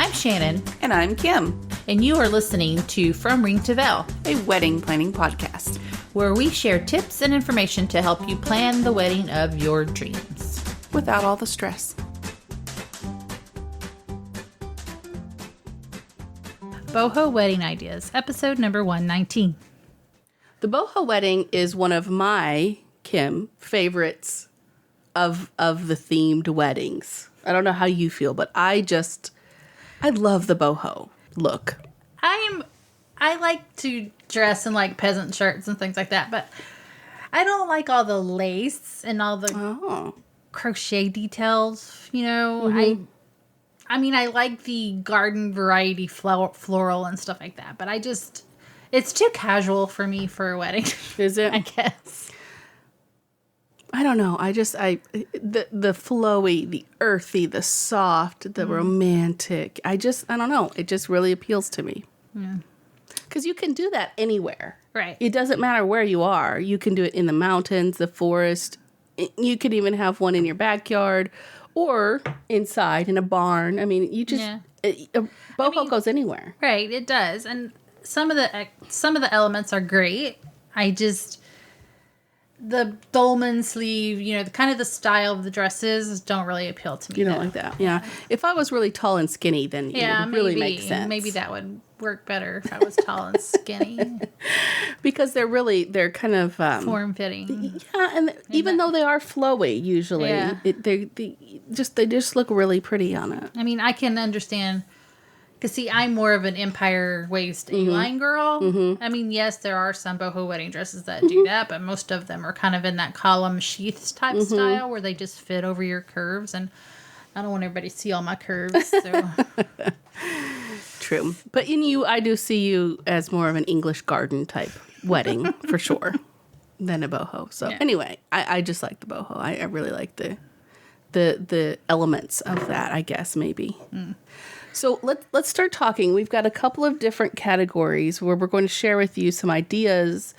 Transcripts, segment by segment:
I'm Shannon. And I'm Kim. And you are listening to From Ring to Veil, a wedding planning podcast, where we share tips and information to help you plan the wedding of your dreams. Without all the stress. BoHo Wedding Ideas, episode number 119. The BoHo Wedding is one of my, Kim, favorites of the themed weddings. I don't know how you feel, but I love the boho look. I like to dress in like peasant shirts and things like that, but I don't like all the lace and all the crochet details, you know. Mm-hmm. I like the garden variety floral and stuff like that, but it's too casual for me for a wedding. Is it? I guess. I don't know. The flowy, the earthy, the soft, the romantic. I don't know. It just really appeals to me. Yeah. Because you can do that anywhere. Right. It doesn't matter where you are. You can do it in the mountains, the forest. You could even have one in your backyard or inside in a barn. I mean, boho goes anywhere. Right. It does. And some of the elements are great. The dolman sleeve, you know, the style of the dresses don't really appeal to me. You don't like that? Yeah. If I was really tall and skinny, then it would really make sense. Maybe that would work better if I was tall and skinny. Because they're kind of form-fitting. Yeah, and even though they are flowy usually, they just look really pretty on it. I mean, I can understand. Because, see, I'm more of an empire waist A-line girl. Mm-hmm. I mean, yes, there are some boho wedding dresses that do that, but most of them are kind of in that column sheaths type style where they just fit over your curves. And I don't want everybody to see all my curves. So. True. But in you, I do see you as more of an English garden type wedding, for sure, than a boho. So anyway, I just like the boho. I really like the elements of that, I guess, maybe. Mm. So let's start talking. We've got a couple of different categories where we're going to share with you some ideas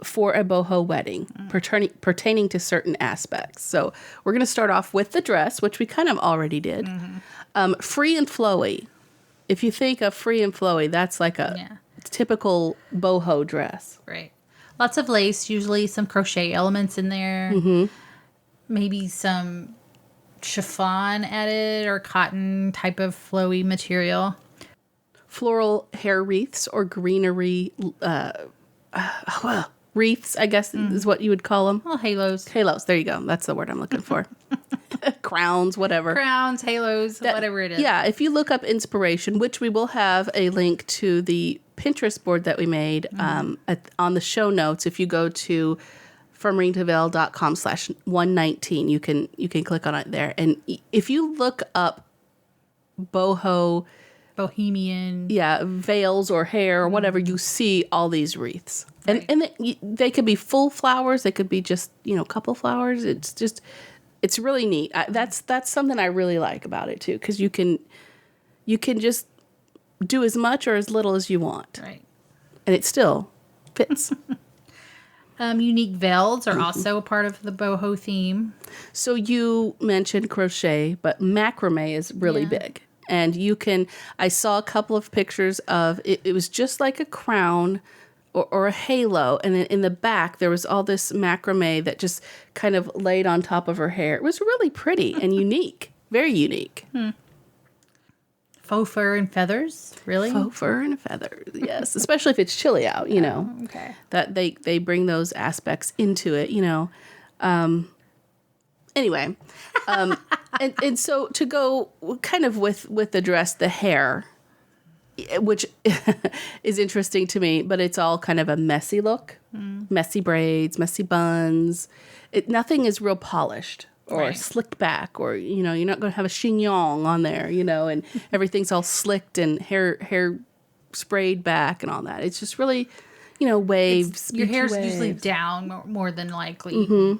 for a boho wedding pertaining to certain aspects. So we're going to start off with the dress, which we kind of already did. Mm-hmm. Free and flowy. If you think of free and flowy, that's like a typical boho dress. Right. Lots of lace, usually some crochet elements in there. Mm-hmm. Maybe some chiffon added or cotton type of flowy material. Floral hair wreaths or greenery wreaths, I guess is what you would call them. Well, halos. Halos, there you go. That's the word I'm looking for. Crowns, whatever. Crowns, halos, whatever it is. Yeah, if you look up inspiration, which we will have a link to the Pinterest board that we made on the show notes. If you go to fromringtoveil.com/119, you can click on it there. And if you look up boho, bohemian, veils or hair or whatever, you see all these wreaths. Right. And they could be full flowers, they could be just, couple flowers. It's really neat. That's something I really like about it too, because you can just do as much or as little as you want. Right. And it still fits. Unique veils are also a part of the boho theme. So you mentioned crochet, but macrame is really big. And I saw a couple of pictures of it. It was just like a crown or a halo. And then in the back, there was all this macrame that just kind of laid on top of her hair. It was really pretty and unique. Very unique. Faux fur and feathers, really? Faux fur and feathers, yes. Especially if it's chilly out, Okay. That they bring those aspects into it, Anyway, and so to go kind of with the dress, the hair, which is interesting to me, but it's all kind of a messy look. Messy braids, messy buns. Nothing is real polished. Or slicked back, or, you're not going to have a chignon on there, and everything's all slicked and hair sprayed back and all that. It's just really, waves. Your hair's waves. Usually down more than likely,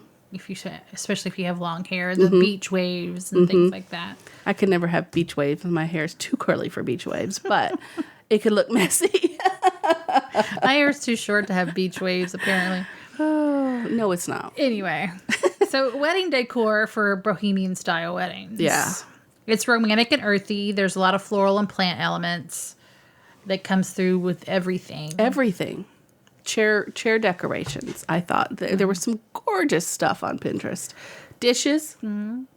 especially if you have long hair, the beach waves and things like that. I could never have beach waves. My hair's too curly for beach waves, but it could look messy. My hair's too short to have beach waves, apparently. Oh, no, it's not. Anyway. So wedding decor for bohemian style weddings. Yeah. It's romantic and earthy. There's a lot of floral and plant elements that comes through with everything. Everything. Chair decorations. I thought there was some gorgeous stuff on Pinterest. Dishes,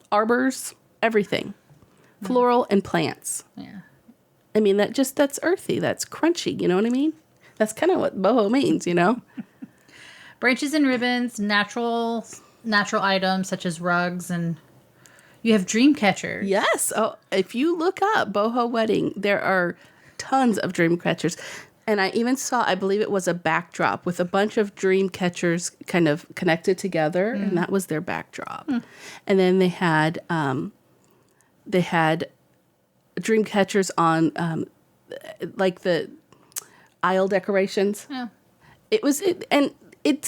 arbors, everything. Floral and plants. Yeah. I mean, that's earthy. That's crunchy. You know what I mean? That's kind of what boho means, you know? Branches and ribbons, natural items such as rugs, and you have dreamcatchers. Yes. Oh, if you look up BoHo Wedding, there are tons of dreamcatchers. And I even saw, I believe it was a backdrop with a bunch of dream catchers kind of connected together, and that was their backdrop. And then they had dream catchers on like the aisle decorations. Yeah.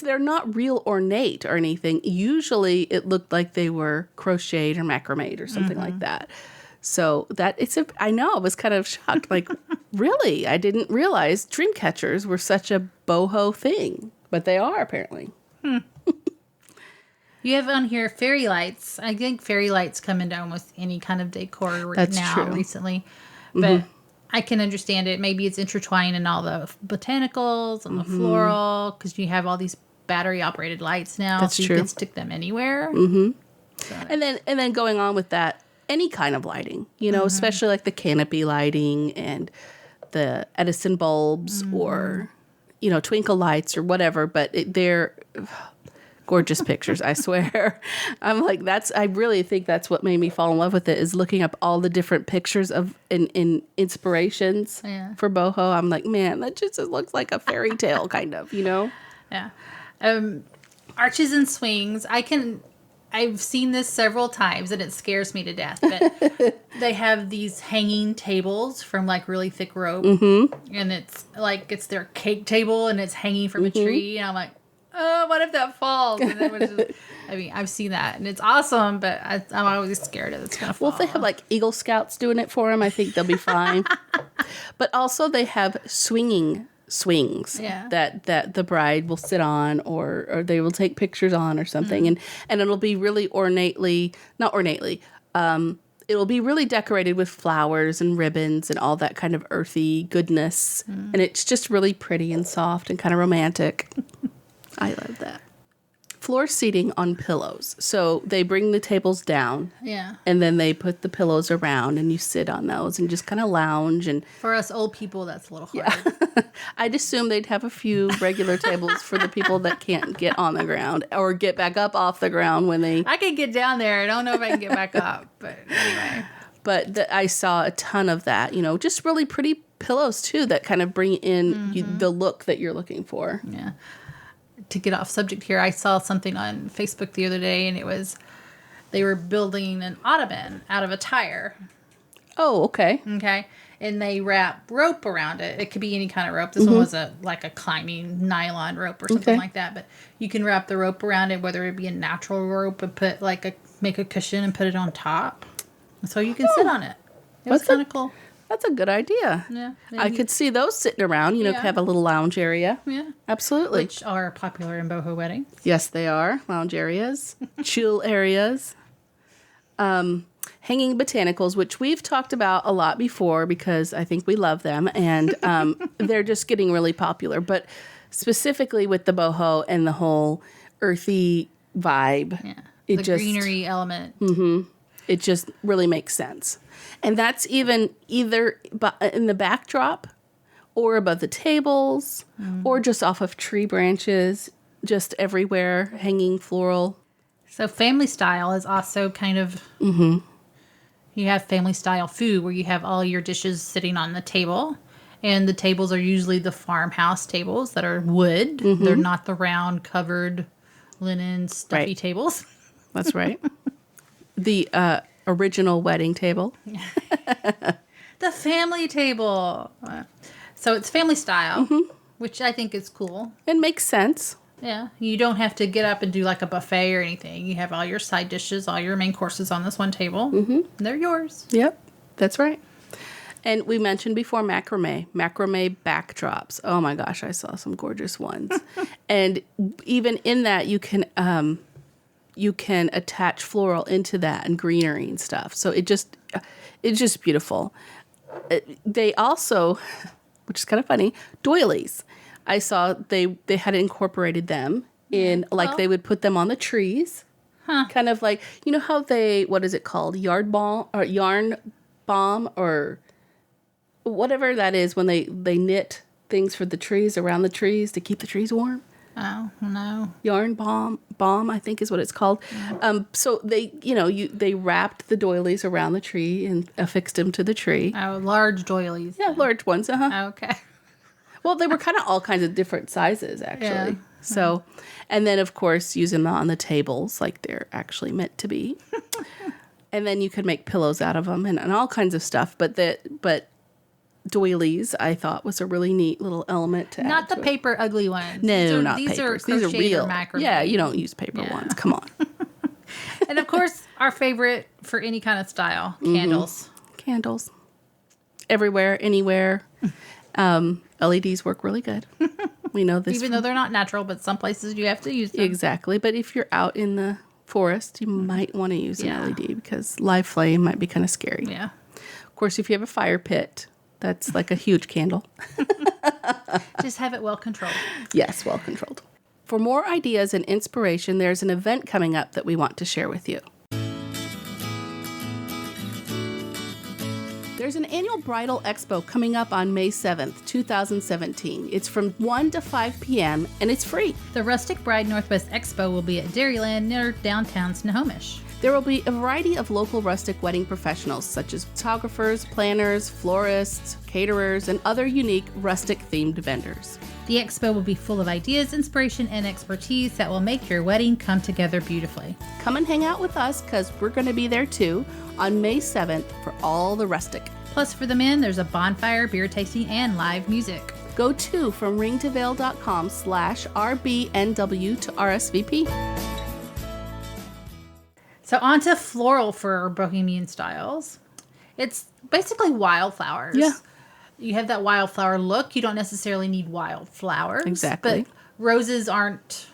They're not real ornate or anything. Usually it looked like they were crocheted or macrame or something like that. So I know, I was kind of shocked. Like, really? I didn't realize dream catchers were such a boho thing, but they are apparently. You have on here fairy lights. I think fairy lights come into almost any kind of decor recently. But I can understand it. Maybe it's intertwined in all the botanicals and the floral, because you have all these battery operated lights now. That's so you true. can stick them anywhere. So. And then going on with that, any kind of lighting, you know, especially like the canopy lighting and the Edison bulbs or, you know, twinkle lights or whatever. But they're gorgeous pictures, I swear. I'm like, I really think that's what made me fall in love with it, is looking up all the different pictures of in inspirations for boho. I'm like, man, that just looks like a fairy tale kind of, you know? Yeah. Arches and swings. I've seen this several times and it scares me to death, but they have these hanging tables from like really thick rope, and it's like it's their cake table and it's hanging from a tree, and I'm like, oh, what if that falls? And it was just, I mean, I've seen that and it's awesome, but I'm always scared that it's gonna fall. Well, if they have like Eagle Scouts doing it for them, I think they'll be fine. But also they have swings that the bride will sit on or they will take pictures on or something, and it'll be really it'll be really decorated with flowers and ribbons and all that kind of earthy goodness, and it's just really pretty and soft and kind of romantic. I love that. Floor seating on pillows. So they bring the tables down. Yeah. And then they put the pillows around and you sit on those and just kind of lounge. And for us old people, that's a little hard. Yeah. I'd assume they'd have a few regular tables for the people that can't get on the ground or get back up off the ground when they... I can get down there. I don't know if I can get back up, but anyway. But I saw a ton of that, you know, just really pretty pillows too that kind of bring in the look that you're looking for. Yeah. To get off subject here, I saw something on Facebook the other day, and it was they were building an ottoman out of a tire. Oh, okay. Okay. And they wrap rope around it. It could be any kind of rope. This one was a climbing nylon rope or something like that. But you can wrap the rope around it, whether it be a natural rope, and put make a cushion and put it on top, so you can sit on it. It was kind of cool. That's a good idea. Yeah. I could see those sitting around, you know, have a little lounge area. Yeah. Absolutely. Which are popular in boho weddings. Yes, they are. Lounge areas, chill areas. Hanging botanicals, which we've talked about a lot before because I think we love them, and they're just getting really popular. But specifically with the boho and the whole earthy vibe. Yeah. The greenery element. It just really makes sense. And that's even either in the backdrop or above the tables or just off of tree branches, just everywhere, hanging floral. So family style is also kind of, you have family style food where you have all your dishes sitting on the table. And the tables are usually the farmhouse tables that are wood. They're not the round covered linen stuffy tables. That's right. The original wedding table. The family table. So it's family style, which I think is cool. It makes sense. Yeah. You don't have to get up and do like a buffet or anything. You have all your side dishes, all your main courses on this one table. They're yours. Yep. That's right. And we mentioned before macrame backdrops. Oh my gosh, I saw some gorgeous ones. And even in that, you can you can attach floral into that and greenery and stuff. So it's just beautiful. They also, which is kind of funny, doilies. I saw they had incorporated them in, like they would put them on the trees. Kind of like, you know how what is it called? Yarn bomb or whatever that is when they knit things for the trees around the trees to keep the trees warm. Oh, no. Yarn bomb, I think is what it's called. So they wrapped the doilies around the tree and affixed them to the tree. Oh, large doilies. Yeah, large ones, Okay. Well, they were kind of all kinds of different sizes, actually. Yeah. So, and then, of course, using them on the tables like they're actually meant to be. And then you could make pillows out of them and all kinds of stuff. But doilies, I thought, was a really neat little element to add. Not the paper ugly ones. No, not papers. These are real. Macrame. Yeah, you don't use paper ones. Come on. And of course, our favorite for any kind of style, candles. Candles. Everywhere, anywhere. LEDs work really good. We know this. Even though they're not natural, but some places you have to use them. Exactly. But if you're out in the forest, you might want to use an LED because live flame might be kind of scary. Yeah. Of course, if you have a fire pit, that's like a huge candle. Just have it well controlled. Yes, well controlled. For more ideas and inspiration, there's an event coming up that we want to share with you. There's an annual Bridal Expo coming up on May 7th, 2017. It's from 1 to 5 p.m. and it's free. The Rustic Bride Northwest Expo will be at Dairyland near downtown Snohomish. There will be a variety of local rustic wedding professionals such as photographers, planners, florists, caterers, and other unique rustic-themed vendors. The expo will be full of ideas, inspiration, and expertise that will make your wedding come together beautifully. Come and hang out with us because we're going to be there too on May 7th for all the rustic. Plus for the men, there's a bonfire, beer tasting, and live music. Go to fromringtoveil.com/RBNW to RSVP. So on to floral for Bohemian styles. It's basically wildflowers. Yeah. You have that wildflower look. You don't necessarily need wildflowers. Exactly. But roses aren't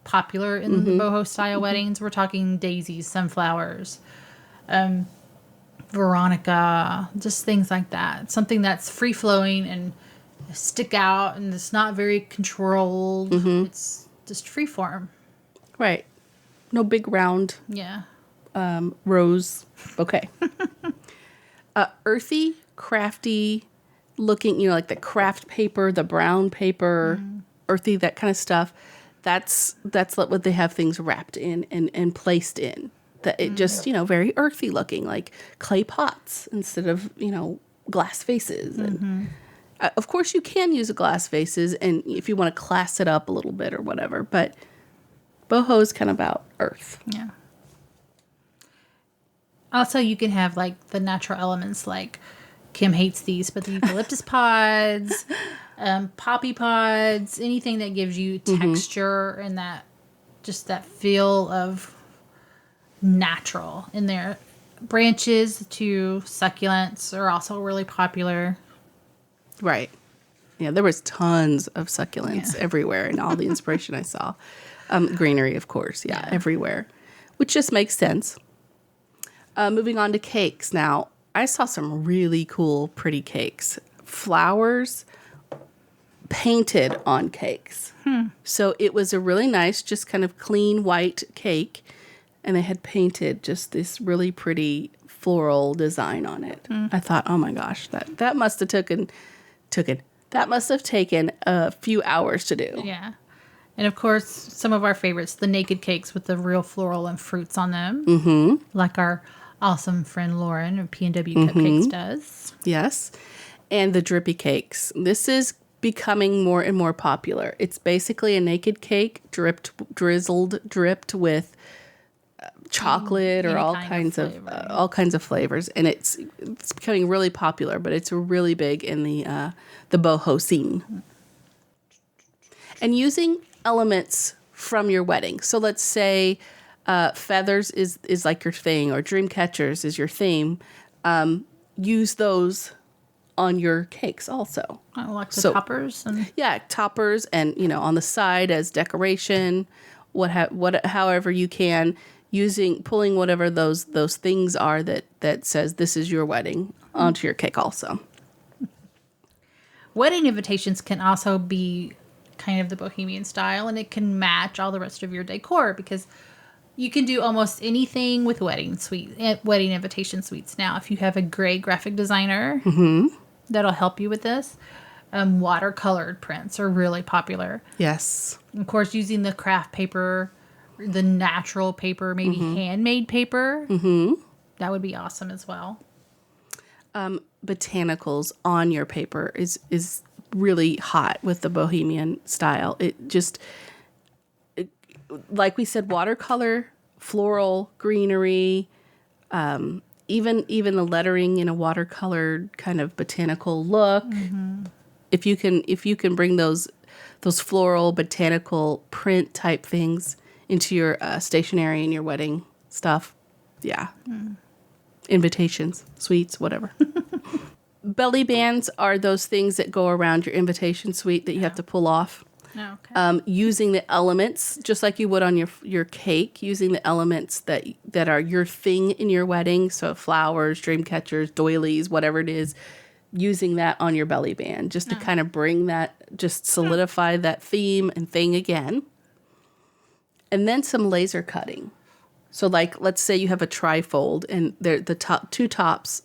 popular in the boho style weddings. We're talking daisies, sunflowers, Veronica, just things like that. Something that's free flowing and stick out and it's not very controlled. It's just free form. Right. No big round. Yeah. Rose bouquet. Earthy, crafty looking, like the craft paper, the brown paper, earthy, that kind of stuff. That's what they have things wrapped in and placed in. That it just, very earthy looking, like clay pots instead of, glass vases. And, of course, you can use glass vases and if you want to class it up a little bit or whatever, but boho is kind of about earth. Yeah. Also, you can have like the natural elements like Kim hates these, but the eucalyptus pods, poppy pods, anything that gives you texture and that feel of natural in there. Branches to succulents are also really popular. Right. Yeah, there was tons of succulents everywhere in all the inspiration I saw. Greenery, of course. Yeah, everywhere, which just makes sense. Moving on to cakes. Now, I saw some really cool, pretty cakes. Flowers painted on cakes. So it was a really nice, just kind of clean white cake. And they had painted just this really pretty floral design on it. I thought, oh my gosh, that must have taken a few hours to do. Yeah. And of course, some of our favorites, the naked cakes with the real floral and fruits on them. Like our awesome friend Lauren of P&W Cupcakes does. Yes. And the drippy cakes. This is becoming more and more popular. It's basically a naked cake dripped with chocolate or all kinds of flavors, and it's becoming really popular. But it's really big in the boho scene. And using elements from your wedding. So let's say feathers is like your thing, or dreamcatchers is your theme. Use those on your cakes also. Like the toppers? Yeah, toppers and, on the side as decoration, however you can, pulling whatever those things are that says this is your wedding onto your cake also. Wedding invitations can also be kind of the bohemian style, and it can match all the rest of your decor because you can do almost anything with wedding invitation suites now. If you have a great graphic designer, that'll help you with this. Watercolored prints are really popular. Yes. Of course, using the craft paper, the natural paper, maybe handmade paper. That would be awesome as well. Botanicals on your paper is really hot with the bohemian style. Like we said, watercolor, floral, greenery, even the lettering in a watercolored kind of botanical look. If you can bring those floral botanical print type things into your stationery and your wedding stuff, invitations, suites, whatever. Belly bands are those things that go around your invitation suite that you have to pull off. Okay. Using the elements, just like you would on your cake, using the elements that are your thing in your wedding. So flowers, dreamcatchers, doilies, whatever it is, using that on your belly band just to kind of bring that, just solidify that theme and thing again. And then some laser cutting. So like, let's say you have a trifold and the two tops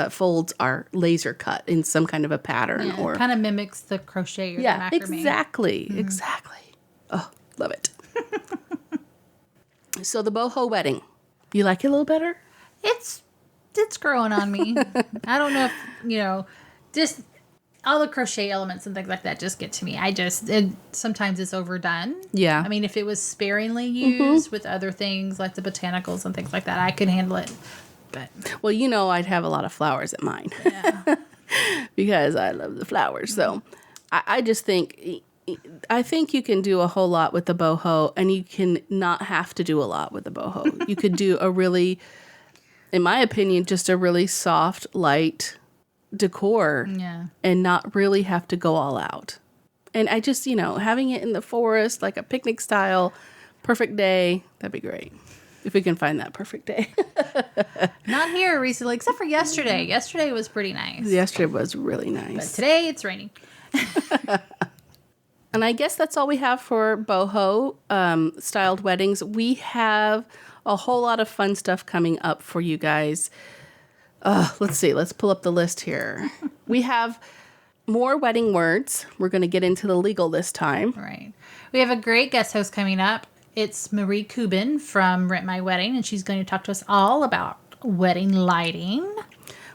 folds are laser cut in some kind of a pattern, or it kind of mimics the crochet or the macrame. Exactly. Oh, love it. So the boho wedding, you like it a little better? It's growing on me. I don't know if just all the crochet elements and things like that just get to me. Sometimes it's overdone. Yeah. I mean, if it was sparingly used with other things like the botanicals and things like that, I could handle it. But well, I'd have a lot of flowers at mine. Yeah. Because I love the flowers. So I just think you can do a whole lot with the boho, and you can not have to do a lot with the boho. You could do a really, in my opinion, just a really soft, light decor, and not really have to go all out. And I just, having it in the forest, like a picnic style, perfect day, that'd be great. If we can find that perfect day. Not here recently, except for yesterday. Yesterday was pretty nice. Yesterday was really nice. But today it's raining. And I guess that's all we have for boho styled weddings. We have a whole lot of fun stuff coming up for you guys. Let's see. Let's pull up the list here. We have more wedding words. We're going to get into the legal this time. Right. We have a great guest host coming up. It's Marie Kubin from Rent My Wedding, and she's going to talk to us all about wedding lighting.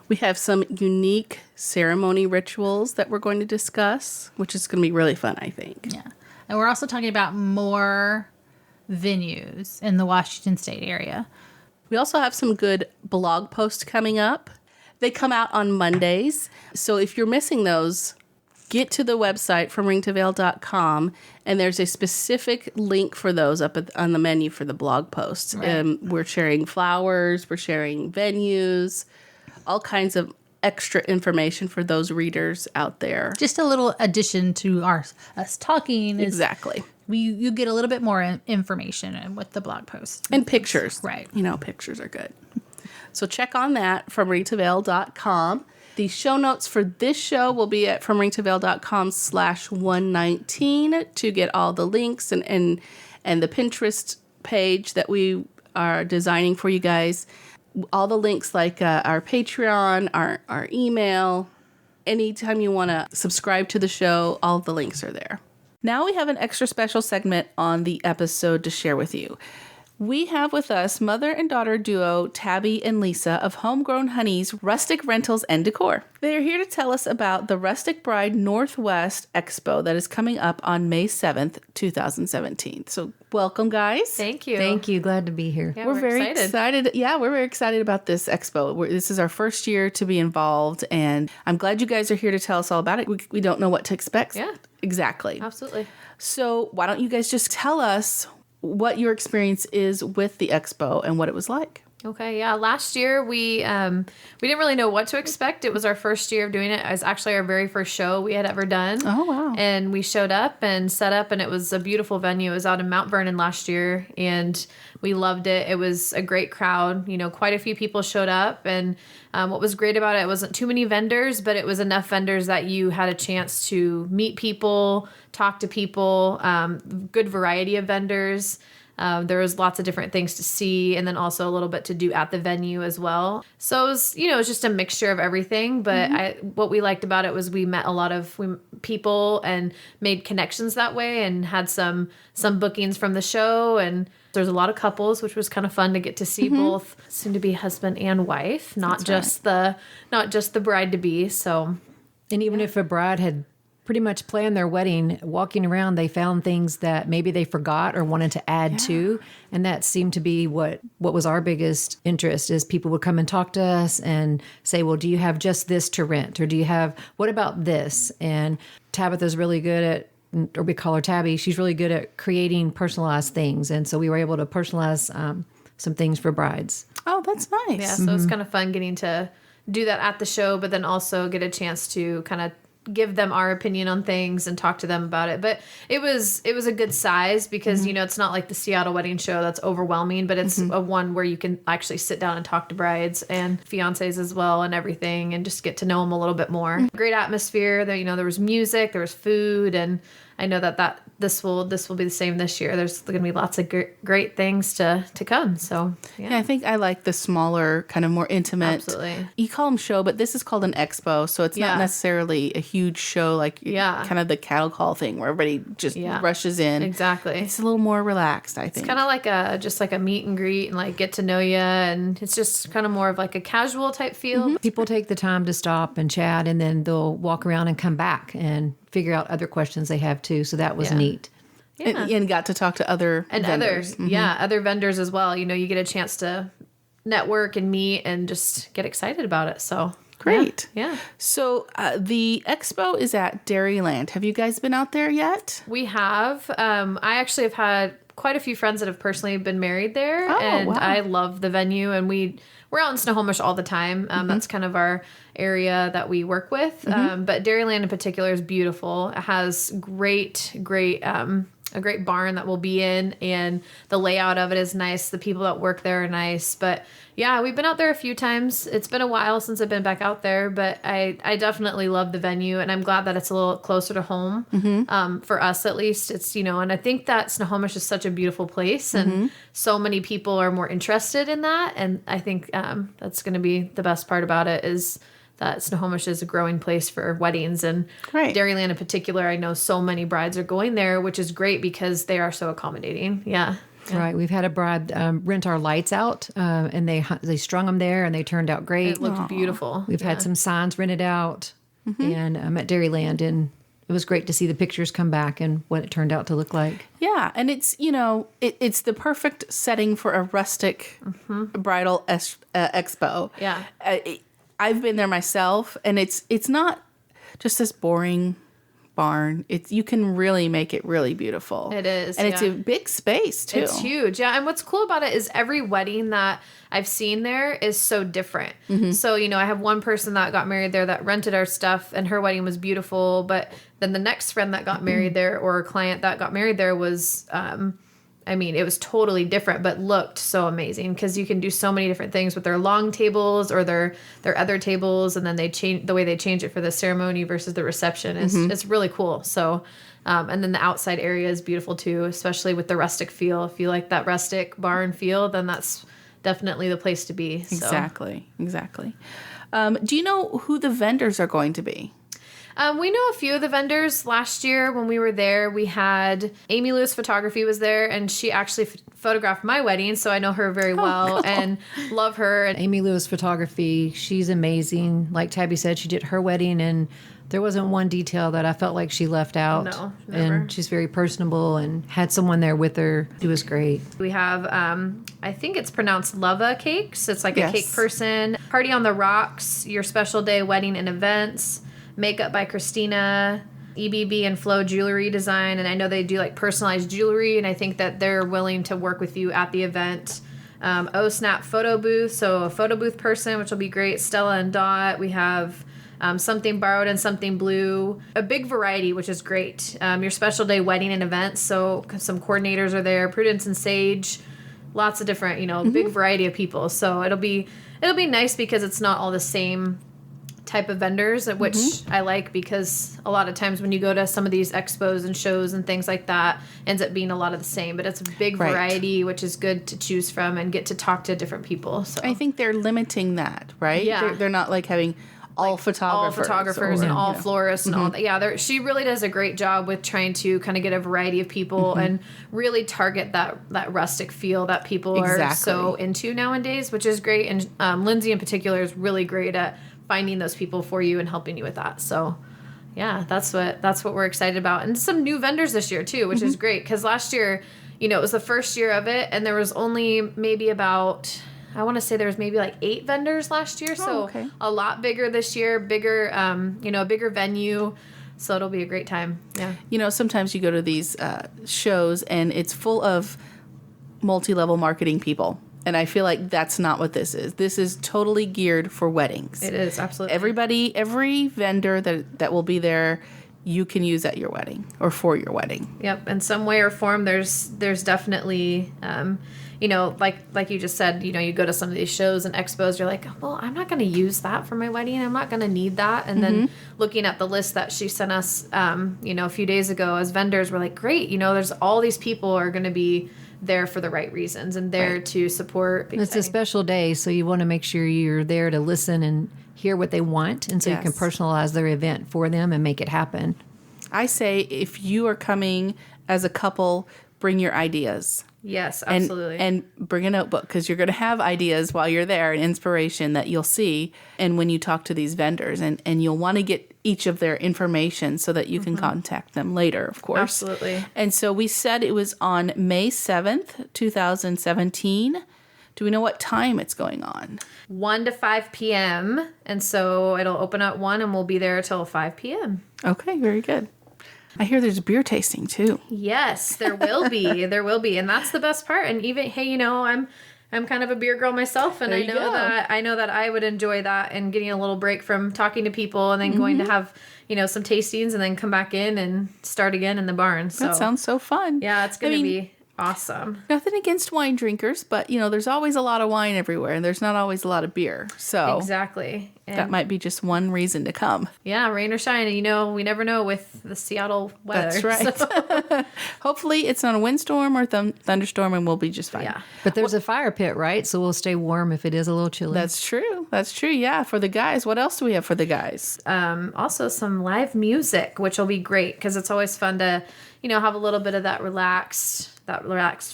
We have some unique ceremony rituals that we're going to discuss, which is going to be really fun, I think. Yeah. And we're also talking about more venues in the Washington State area. We also have some good blog posts coming up. They come out on Mondays. So if you're missing those, get to the website from ringtoveil.com, and there's a specific link for those up on the menu for the blog posts. Right. We're sharing flowers, we're sharing venues, all kinds of extra information for those readers out there. Just a little addition to us talking. Exactly. You get a little bit more information with the blog post. And pictures. Right. Pictures are good. So check on that from ringtoveil.com. The show notes for this show will be at fromringtoveil.com/119 to get all the links and the Pinterest page that we are designing for you guys. All the links like our Patreon, our email. Anytime you want to subscribe to the show, all the links are there. Now we have an extra special segment on the episode to share with you. We have with us mother and daughter duo Tabby and Lisa of Homegrown Honey's Rustic Rentals and Decor. They are here to tell us about the Rustic Bride Northwest Expo that is coming up on May 7th, 2017. So welcome, guys. Thank you. Thank you. Glad to be here. Yeah, We're very excited. Yeah, we're very excited about this expo. This is our first year to be involved, and I'm glad you guys are here to tell us all about it. We don't know what to expect. Yeah. Exactly. Absolutely. So why don't you guys just tell us what your experience is with the expo and what it was like? Okay, yeah. Last year we didn't really know what to expect. It was our first year of doing it. It was actually our very first show we had ever done. Oh, wow. And we showed up and set up, and it was a beautiful venue. It was out in Mount Vernon last year, and we loved it. It was a great crowd. You know, quite a few people showed up, and what was great about it wasn't too many vendors, but it was enough vendors that you had a chance to meet people, talk to people, good variety of vendors. There was lots of different things to see, and then also a little bit to do at the venue as well. So it was, it was just a mixture of everything. But what we liked about it was we met a lot of people and made connections that way, and had some bookings from the show. And there's a lot of couples, which was kind of fun to get to see both soon to be husband and wife, not just the bride to be. So, and even if a bride had pretty much planned their wedding, walking around, they found things that maybe they forgot or wanted to add to. And that seemed to be what was our biggest interest, is people would come and talk to us and say, well, do you have just this to rent? Or what about this? And Tabitha's really good at, or we call her Tabby, she's really good at creating personalized things. And so we were able to personalize some things for brides. Oh, that's nice. Yeah, so it's kind of fun getting to do that at the show, but then also get a chance to kind of give them our opinion on things and talk to them about it. But it was a good size because, it's not like the Seattle wedding show that's overwhelming, but it's a one where you can actually sit down and talk to brides and fiancés as well and everything, and just get to know them a little bit more. Great atmosphere. There was music, there was food, and I know that this will be the same this year. There's going to be lots of great things to come. So yeah, I think I like the smaller, kind of more intimate. Absolutely. You call them show, but this is called an expo, so it's not necessarily a huge show like kind of the cattle call thing where everybody just rushes in. Exactly. It's a little more relaxed, I think. It's kind of like a meet and greet and like get to know you, and it's just kind of more of like a casual type feel. People take the time to stop and chat, and then they'll walk around and come back and figure out other questions they have too. So that was neat. Yeah. And got to talk to other vendors. Other vendors as well. You get a chance to network and meet and just get excited about it. So great. Yeah. So the expo is at Dairyland. Have you guys been out there yet? We have. I actually have had quite a few friends that have personally been married there, and I love the venue. And we're out in Snohomish all the time. That's kind of our area that we work with. But Dairyland in particular is beautiful. It has a great barn that we'll be in, and the layout of it is nice. The people that work there are nice. But yeah, we've been out there a few times. It's been a while since I've been back out there, but I definitely love the venue, and I'm glad that it's a little closer to home. For us at least. It's, and I think that Snohomish is such a beautiful place, and so many people are more interested in that. And I think that's going to be the best part about it, is that Snohomish is a growing place for weddings, and Dairyland in particular. I know so many brides are going there, which is great because they are so accommodating. Yeah. Right. We've had a bride rent our lights out, and they strung them there, and they turned out great. It looked beautiful. We've had some signs rented out, and at Dairyland, and it was great to see the pictures come back and what it turned out to look like. Yeah, and it's it's the perfect setting for a rustic bridal expo. Yeah. I've been there myself, and it's not just this boring barn. You can really make it really beautiful. It is, and it's a big space too. It's huge, yeah. And what's cool about it is every wedding that I've seen there is so different. So I have one person that got married there that rented our stuff, and her wedding was beautiful. But then the next friend that got married there, or a client that got married there, was it was totally different, but looked so amazing, because you can do so many different things with their long tables or their other tables, and then they change the way they change it for the ceremony versus the reception. It's really cool. So, and then the outside area is beautiful too, especially with the rustic feel. If you like that rustic barn feel, then that's definitely the place to be. So. Exactly. Do you know who the vendors are going to be? We know a few of the vendors. Last year when we were there, we had Amy Lewis Photography was there, and she actually photographed my wedding, so I know her very well and love her. And Amy Lewis Photography, she's amazing. Like Tabby said, she did her wedding, and there wasn't one detail that I felt like she left out. No, never. And she's very personable and had someone there with her. It was great. We have, I think it's pronounced Lava Cakes. It's like a cake person. Party on the Rocks, Your Special Day Wedding and Events. Makeup by Christina, EBB and Flow Jewelry Design, and I know they do like personalized jewelry, and I think that they're willing to work with you at the event. Snap photo booth, so a photo booth person, which will be great. Stella and Dot. We have something borrowed and something blue. A big variety, which is great. Your special day wedding and events, so some coordinators are there. Prudence and Sage, lots of different, big variety of people. So it'll be nice because it's not all the same type of vendors, which I like, because a lot of times when you go to some of these expos and shows and things like that, ends up being a lot of the same, but it's a big variety, which is good to choose from and get to talk to different people. So I think they're limiting that, right? Yeah. They're not like having all photographers and all florists and all that. Yeah, she really does a great job with trying to kind of get a variety of people and really target that rustic feel that people are so into nowadays, which is great. And Lindsay in particular is really great at finding those people for you and helping you with that. So yeah, that's what we're excited about. And some new vendors this year too, which is great, because last year, it was the first year of it, and there was only maybe about, I want to say there was maybe like 8 vendors last year. So a lot bigger this year, bigger, a bigger venue. So it'll be a great time. Yeah. Sometimes you go to these shows and it's full of multi-level marketing people. And I feel like that's not what this is. This is totally geared for weddings. It is, absolutely. Every vendor that will be there, you can use at your wedding or for your wedding. Yep. In some way or form, there's definitely, like you just said, you go to some of these shows and expos, you're like, well, I'm not going to use that for my wedding. I'm not going to need that. And then looking at the list that she sent us, a few days ago as vendors, we're like, great. There's all these people are going to be there for the right reasons and there to support. It's a special day, so you want to make sure you're there to listen and hear what they want, and so you can personalize their event for them and make it happen. I say if you are coming as a couple, bring your ideas. Yes, absolutely. And bring a notebook, because you're going to have ideas while you're there and inspiration that you'll see. And when you talk to these vendors, and you'll want to get each of their information so that you can contact them later, of course. Absolutely. And so we said it was on May 7th, 2017. Do we know what time it's going on? 1 to 5 p.m. And so it'll open at 1 and we'll be there till 5 p.m. Okay, very good. I hear there's beer tasting too. Yes, there will be. There will be. And that's the best part. And even, hey, I'm kind of a beer girl myself, and I know that I would enjoy that, and getting a little break from talking to people and then going to have, some tastings and then come back in and start again in the barn. So that sounds so fun. Yeah, it's going to be awesome. Nothing against wine drinkers, but there's always a lot of wine everywhere, and there's not always a lot of beer. So exactly. And that might be just one reason to come. Yeah, rain or shine. And we never know with the Seattle weather. That's right. So. Hopefully it's not a windstorm or thunderstorm, and we'll be just fine. Yeah. But there's a fire pit, right? So we'll stay warm if it is a little chilly. That's true. Yeah, for the guys. What else do we have for the guys? Also some live music, which will be great, because it's always fun to, have a little bit of that relaxed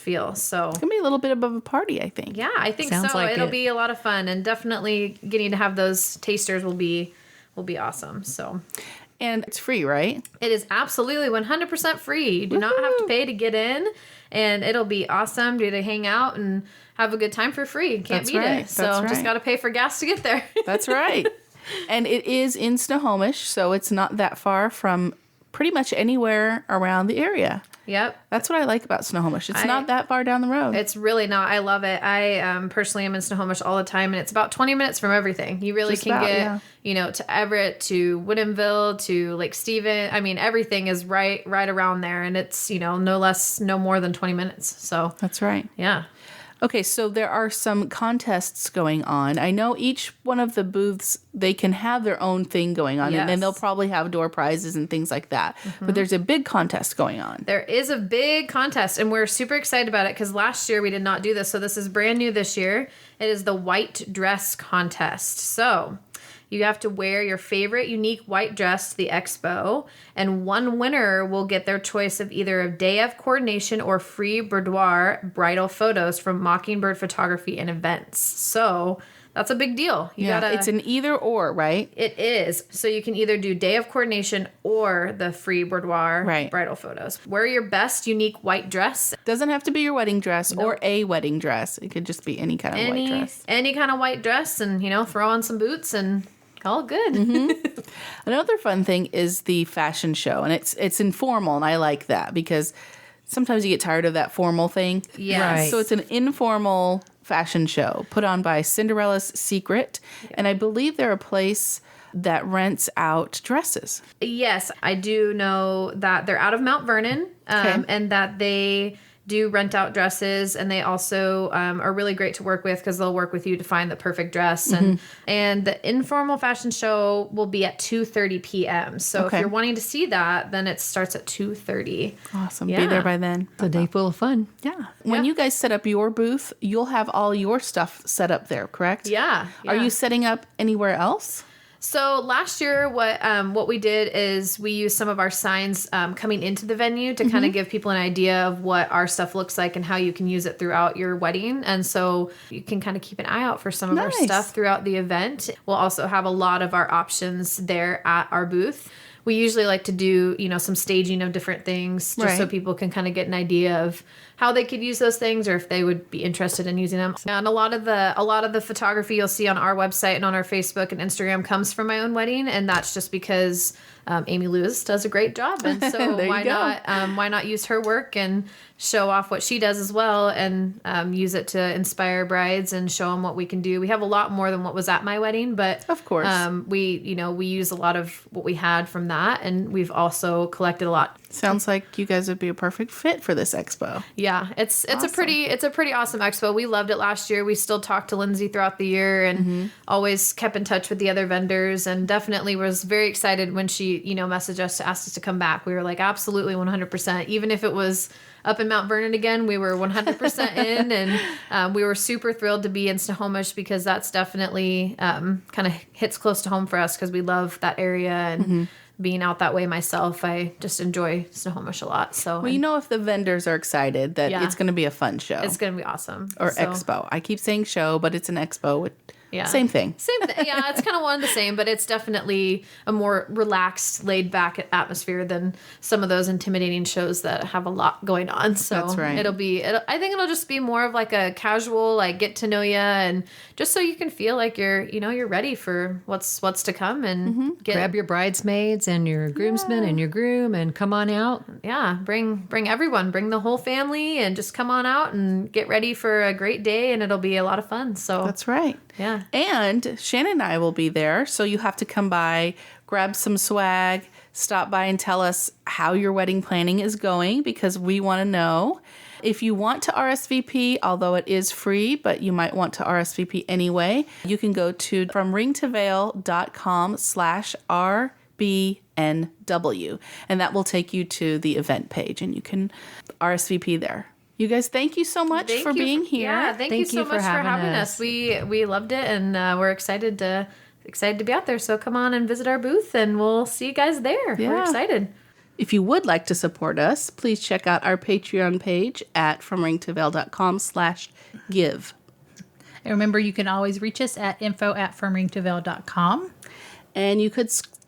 feel. So It's going to be a little bit of a party, I think. Yeah, I think Sounds so. like It'll it. be a lot of fun, and definitely getting to have those tasters will be awesome. So, and it's free, right? it is absolutely 100% free. You do not have to pay to get in, and it'll be awesome to hang out and have a good time for free. Can't That's beat right. it. So That's right. just got to pay for gas to get there. That's right. And it is in Snohomish, so it's not that far from pretty much anywhere around the area. Yep. That's what I like about Snohomish. It's not that far down the road. It's really not. I love it. I personally am in Snohomish all the time, and it's about 20 minutes from everything. You really can get, to Everett, to Woodinville, to Lake Stephen. I mean, everything is right around there, and it's, no more than 20 minutes. So That's right. yeah. Okay, so there are some contests going on. I know each one of the booths, they can have their own thing going on, and then they'll probably have door prizes and things like that. But there's a big contest going on. There is a big contest, and we're super excited about it, because last year we did not do this. So this is brand new this year. It is the white dress contest. So you have to wear your favorite unique white dress to the expo, and one winner will get their choice of either a day of coordination or free boudoir bridal photos from Mockingbird Photography and Events. So that's a big deal. It's an either or, right? It is. So you can either do day of coordination or the free boudoir bridal photos. Wear your best unique white dress. Doesn't have to be your wedding dress or a wedding dress. It could just be any kind of white dress. Any kind of white dress, and, throw on some boots and all good. Another fun thing is the fashion show, and it's informal, and I like that because sometimes you get tired of that formal thing. Yes. So it's an informal fashion show put on by Cinderellas Secret. And I believe they're a place that rents out dresses. Yes, I do know that they're out of Mount Vernon, and that they do rent out dresses, and they also are really great to work with because they'll work with you to find the perfect dress. And the informal fashion show will be at 2:30 p.m. So if you're wanting to see that, then it starts at 2:30. Awesome. Be there by then. It's a day full of fun. Yeah. When you guys set up your booth, you'll have all your stuff set up there, correct? Yeah. Are you setting up anywhere else? So last year, what we did is we used some of our signs coming into the venue to kind of give people an idea of what our stuff looks like and how you can use it throughout your wedding. And so you can kind of keep an eye out for some of our stuff throughout the event. We'll also have a lot of our options there at our booth. We usually like to do, some staging of different things just so people can kind of get an idea of how they could use those things or if they would be interested in using them. And a lot of the photography you'll see on our website and on our Facebook and Instagram comes from my own wedding, and that's just because Amy Lewis does a great job, and so why not use her work and show off what she does as well, and use it to inspire brides and show them what we can do. We have a lot more than what was at my wedding, but of course, we use a lot of what we had from that, and we've also collected a lot. Sounds like you guys would be a perfect fit for this expo. Yeah, it's awesome. It's a pretty awesome expo. We loved it last year. We still talked to Lindsay throughout the year and always kept in touch with the other vendors, and definitely was very excited when she messaged us to ask us to come back. We were like, absolutely 100%. Even if it was up in Mount Vernon again, we were 100% in, and we were super thrilled to be in Snohomish because that's definitely kind of hits close to home for us because we love that area and being out that way myself, I just enjoy Snohomish a lot. So, if the vendors are excited that it's going to be a fun show. It's going to be awesome. Or expo. I keep saying show, but it's an expo. Same thing. Same thing. Yeah, it's kind of one and the same, but it's definitely a more relaxed, laid-back atmosphere than some of those intimidating shows that have a lot going on. So that's right. I think it'll just be more of like a casual, like get to know you, and just so you can feel like you're ready for what's to come, and grab your bridesmaids and your groomsmen and your groom and come on out. Yeah, bring everyone, bring the whole family, and just come on out and get ready for a great day, and it'll be a lot of fun. So that's right. Yeah. And Shannon and I will be there, so you have to come by, grab some swag, stop by and tell us how your wedding planning is going, because we want to know. If you want to RSVP, although it is free, but you might want to RSVP anyway, you can go to fromringtoveil.com/RBNW, and that will take you to the event page, and you can RSVP there. You guys, thank you so much for being here. Yeah, thank you so much for having us. We loved it, and we're excited to be out there. So come on and visit our booth, and we'll see you guys there. Yeah. We're excited. If you would like to support us, please check out our Patreon page at fromringtoveil.com/give. And remember, you can always reach us at info@fromringtoveil.com. And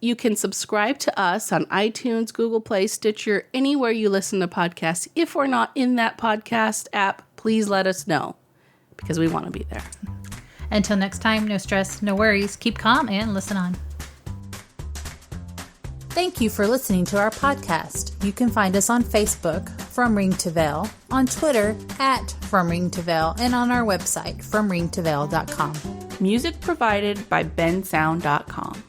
you can subscribe to us on iTunes, Google Play, Stitcher, anywhere you listen to podcasts. If we're not in that podcast app, please let us know, because we want to be there. Until next time, no stress, no worries. Keep calm and listen on. Thank you for listening to our podcast. You can find us on Facebook, From Ring to Veil, on Twitter, @From Ring to Veil, and on our website, fromringtoveil.com. Music provided by bensound.com.